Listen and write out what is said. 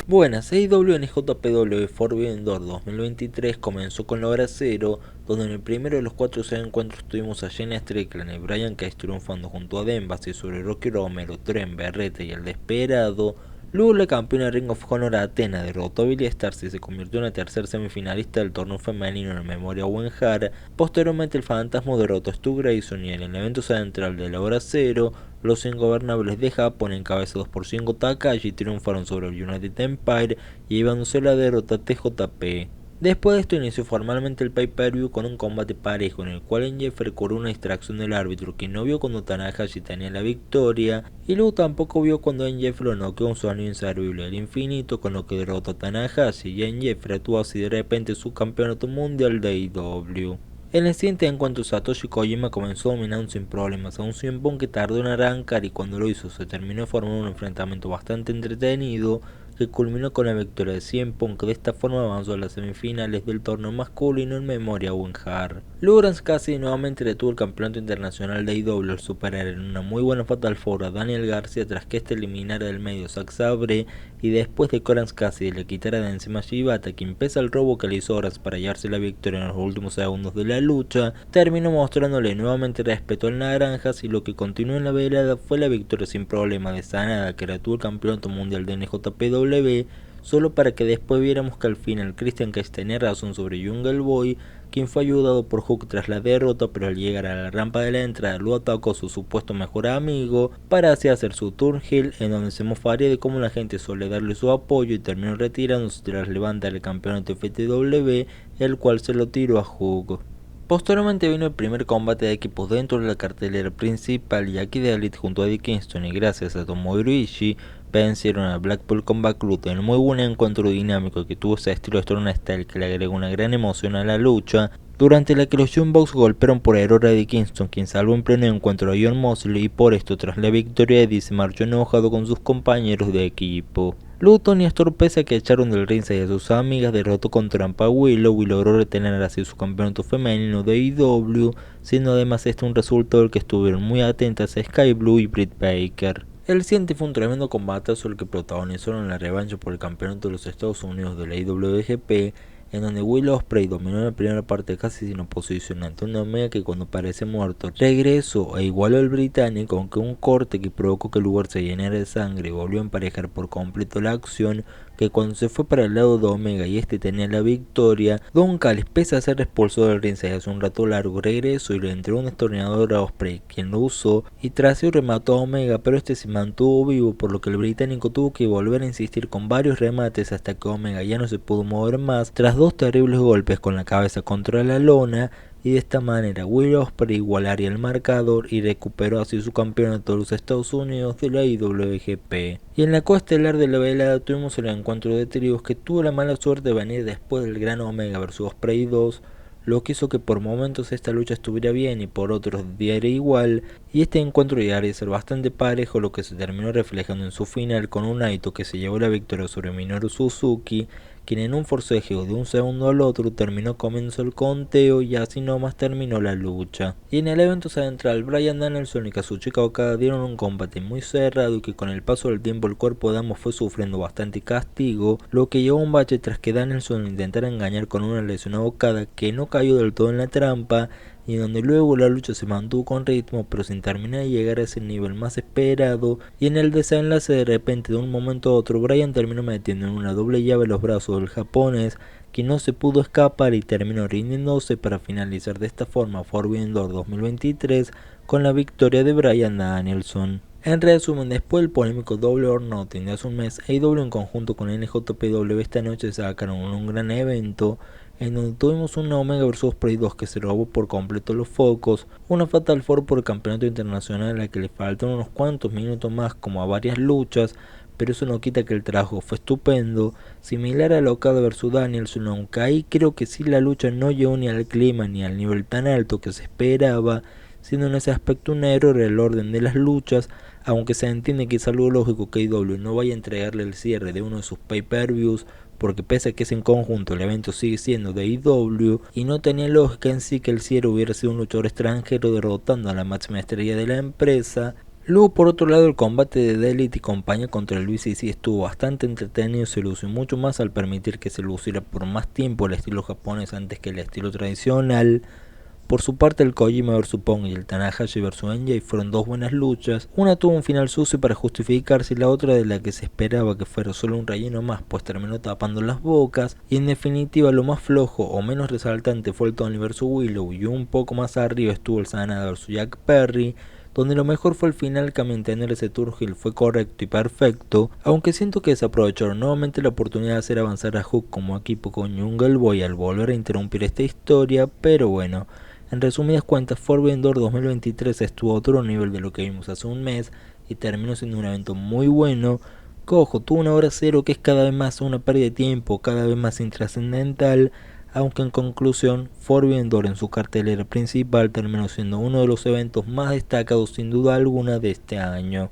Buenas, AEW NJPW Forbidden Door 2023 comenzó con la hora cero, donde en el primero de los 4 encuentros tuvimos a Jenna Strickland y Brian Cage triunfando junto a Dembasi sobre Rocky Romero, Trent Berreta y el Desperado. Luego la campeona Ring of Honor Athena derrotó a Billie Starkz y se convirtió en la tercer semifinalista del torneo femenino en memoria a Owen Hart. Posteriormente el Fantasma derrotó a Stu Grayson y en el evento central de la hora cero, los ingobernables de Japón, encabezados por Shingo Takahashi, triunfaron sobre el United Empire y llevándose la derrota a TJP. Después de esto inició formalmente el pay-per-view con un combate parejo en el cual NJF recobró una distracción del árbitro que no vio cuando Tanahashi tenía la victoria y luego tampoco vio cuando NJF lo noqueó un sonido inservible al infinito, con lo que derrotó a Tanahashi y NJF retuvo así de repente su campeonato mundial de AEW. En el siguiente encuentro Satoshi Kojima comenzó dominando sin problemas a un CM Punk que tardó en arrancar y cuando lo hizo se terminó formando un enfrentamiento bastante entretenido que culminó con la victoria de CM Punk, que de esta forma avanzó a las semifinales del torneo masculino en memoria a Owen Hart. Lawrence Cassidy nuevamente retuvo el campeonato internacional de AEW al superar en una muy buena Fatal 4 a Daniel García tras que este eliminara del medio a Zack Sabre y después de que Lawrence Cassidy le quitara de encima a Shibata, quien pese al robo que le hizo horas para llevarse la victoria en los últimos segundos de la lucha, terminó mostrándole nuevamente respeto al Naranjas y lo que continuó en la velada fue la victoria sin problema de Sanada, que retuvo el campeonato mundial de NJPW, solo para que después viéramos que al final Christian Cage tenía razón sobre Jungle Boy, quien fue ayudado por Hook tras la derrota, pero al llegar a la rampa de la entrada lo atacó su supuesto mejor amigo para así hacer su turn heel, en donde se mofaría de cómo la gente suele darle su apoyo y terminó retirándose tras levantar el campeonato FTW, el cual se lo tiró a Hook. Posteriormente vino el primer combate de equipos dentro de la cartelera principal y aquí de Elite junto a Eddie Kingston y gracias a Tomohiro Ishii vencieron a Blackpool Combat Club en un muy buen encuentro dinámico que tuvo ese estilo de Strong Style que le agregó una gran emoción a la lucha, durante la que los Young Bucks golpearon por error a Eddie Kingston, quien salvó en pleno encuentro a Jon Moxley, y por esto tras la victoria Eddie se marchó enojado con sus compañeros de equipo. Luego Tony Storm, pese a que echaron del ringside a sus amigas, derrotó con trampa a Willow y logró retener así su campeonato femenino de AEW, siendo además este un resultado al que estuvieron muy atentas Sky Blue y Britt Baker. El siguiente fue un tremendo combatazo el que protagonizaron la revancha por el campeonato de los Estados Unidos de la IWGP, en donde Will Ospreay dominó la primera parte casi sin oposición ante un Omega que cuando parece muerto regresó e igualó al británico, aunque un corte que provocó que el lugar se llenara de sangre y volvió a emparejar por completo la acción, que cuando se fue para el lado de Omega y este tenía la victoria, Don Callis, pese a ser expulsado del ringside hace un rato largo, regresó y le entregó un destornillador a Ospreay, quien lo usó y tras ello remató a Omega, pero este se mantuvo vivo, por lo que el británico tuvo que volver a insistir con varios remates hasta que Omega ya no se pudo mover más tras dos terribles golpes con la cabeza contra la lona, y de esta manera Will Ospreay igualaría el marcador y recuperó así su campeonato de los Estados Unidos de la IWGP. Y en la coestelar de la velada tuvimos el encuentro de tríos que tuvo la mala suerte de venir después del gran Omega vs Ospreay 2, lo que hizo que por momentos esta lucha estuviera bien y por otros diera igual, y este encuentro llegaría a ser bastante parejo, lo que se terminó reflejando en su final con un Naito que se llevó la victoria sobre Minoru Suzuki, quien en un forcejeo de un segundo al otro terminó comiéndose el conteo y así nomás terminó la lucha. Y en el evento central, Bryan Danielson y Kazuchika Okada dieron un combate muy cerrado y que con el paso del tiempo el cuerpo de ambos fue sufriendo bastante castigo, lo que llevó a un bache tras que Danielson intentara engañar con una lesión a Okada que no cayó del todo en la trampa, y donde luego la lucha se mantuvo con ritmo pero sin terminar de llegar a ese nivel más esperado, y en el desenlace de repente de un momento a otro Bryan terminó metiendo en una doble llave los brazos del japonés, que no se pudo escapar y terminó rindiéndose para finalizar de esta forma Forbidden Door 2023 con la victoria de Bryan Danielson. En resumen, después del polémico Double or Nothing de hace un mes, AEW en conjunto con NJPW esta noche sacaron un gran evento en donde tuvimos una Omega vs Ospreay 2 que se robó por completo los focos, una Fatal 4 por el campeonato internacional a la que le faltan unos cuantos minutos más como a varias luchas, pero eso no quita que el trabajo fue estupendo, similar a la Okada vs Danielson, aunque ahí creo que sí la lucha no llegó ni al clima ni al nivel tan alto que se esperaba, siendo en ese aspecto un error el orden de las luchas, aunque se entiende que es algo lógico que AEW no vaya a entregarle el cierre de uno de sus pay-per-views, porque pese a que es en conjunto el evento sigue siendo de AEW y no tenía lógica en sí que el cierre hubiera sido un luchador extranjero derrotando a la máxima estrella de la empresa, Luego, por otro lado, el combate de Delit y compañía contra el BCC estuvo bastante entretenido y se lució mucho más al permitir que se luciera por más tiempo el estilo japonés antes que el estilo tradicional. Por su parte, el Kojima vs Pong y el Tanahashi vs NJ fueron dos buenas luchas. Una tuvo un final sucio para justificarse y la otra de la que se esperaba que fuera solo un relleno más, pues terminó tapando las bocas. Y en definitiva, lo más flojo o menos resaltante fue el Tony vs Willow, y un poco más arriba estuvo el Sanada vs Jack Perry, donde lo mejor fue el final, que a mi entender ese Turgil fue correcto y perfecto, aunque siento que desaprovecharon nuevamente la oportunidad de hacer avanzar a Hook como equipo con Jungle Boy al volver a interrumpir esta historia, pero bueno. En resumidas cuentas, Forbidden Door 2023 estuvo a otro nivel de lo que vimos hace un mes y terminó siendo un evento muy bueno. Cojo, tuvo una hora cero que es cada vez más una pérdida de tiempo, cada vez más intrascendental, aunque en conclusión, Forbidden Door en su cartelera principal terminó siendo uno de los eventos más destacados sin duda alguna de este año.